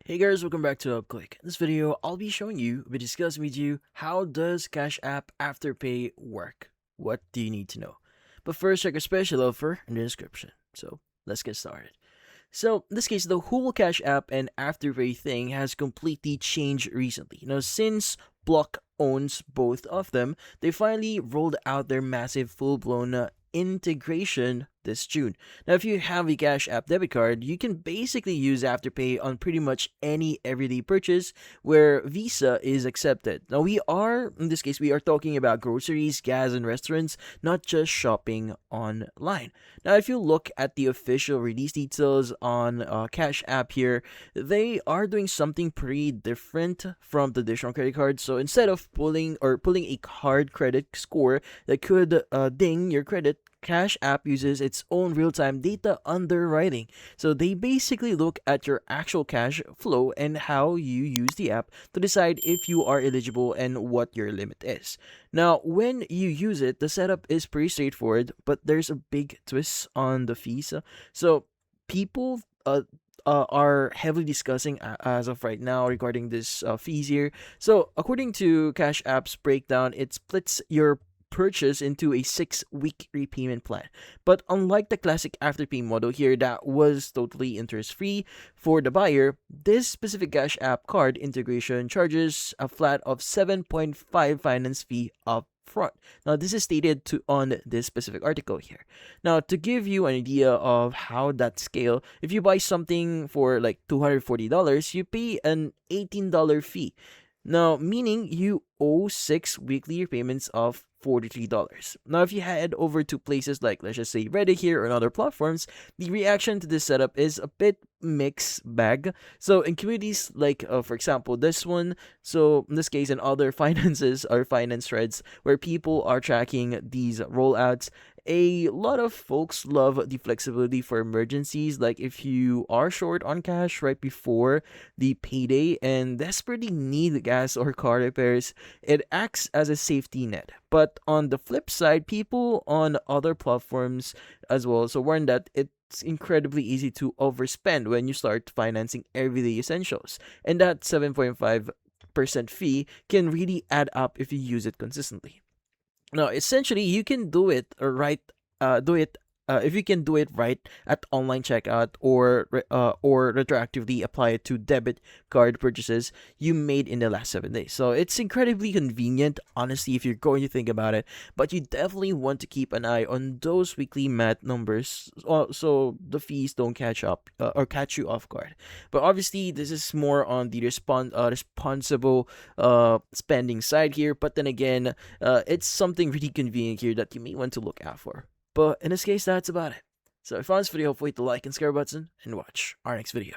Hey guys, welcome back to UpClick. In this video, I'll be discussing with you how does Cash App Afterpay work? What do you need to know? But first, check a special offer in the description. So let's get started. So in this case, the whole Cash App and Afterpay thing has completely changed recently. Since Block owns both of them, they finally rolled out their massive full-blown integration this June. Now, if you have a Cash App debit card, you can basically use Afterpay on pretty much any everyday purchase where Visa is accepted. Now, in this case, we are talking about groceries, gas, and restaurants, not just shopping online. Now, if you look at the official release details on Cash App here, they are doing something pretty different from traditional credit cards. So instead of pulling a card credit score that could ding your credit, Cash App uses its own real-time data underwriting. So they basically look at your actual cash flow and how you use the app to decide if you are eligible and what your limit is. Now, when you use it, the setup is pretty straightforward, but there's a big twist on the fees. So people are heavily discussing as of right now regarding this fees here. So according to Cash App's breakdown, it splits your purchase into a 6-week repayment plan. But unlike the classic Afterpay model here that was totally interest free for the buyer, this specific Cash App card integration charges a flat of 7.5 finance fee up front. Now, this is stated on this specific article here. Now, to give you an idea of how that scale, if you buy something for like $240, you pay an $18 fee. Now, meaning you owe 6 weekly repayments of $43. Now, if you head over to places like, let's just say, Reddit here or other platforms, the reaction to this setup is a bit mixed bag. So, in communities like, for example, this one, so in this case, and other finances or finance threads where people are tracking these rollouts, a lot of folks love the flexibility for emergencies, like if you are short on cash right before the payday and desperately need gas or car repairs, it acts as a safety net. But on the flip side, people on other platforms as well so warn that it's incredibly easy to overspend when you start financing everyday essentials, and that 7.5% fee can really add up if you use it consistently. Now, essentially, you can do it right. Do it if you can do it right at online checkout or retroactively apply it to debit card purchases you made in the last 7 days. So it's incredibly convenient, honestly, if you're going to think about it. But you definitely want to keep an eye on those weekly math numbers, so the fees don't catch up or catch you off guard. But obviously, this is more on the responsible spending side here. But then again, it's something really convenient here that you may want to look out for. But in this case, that's about it. So if you found this video, hopefully hit the like and subscribe button and watch our next video.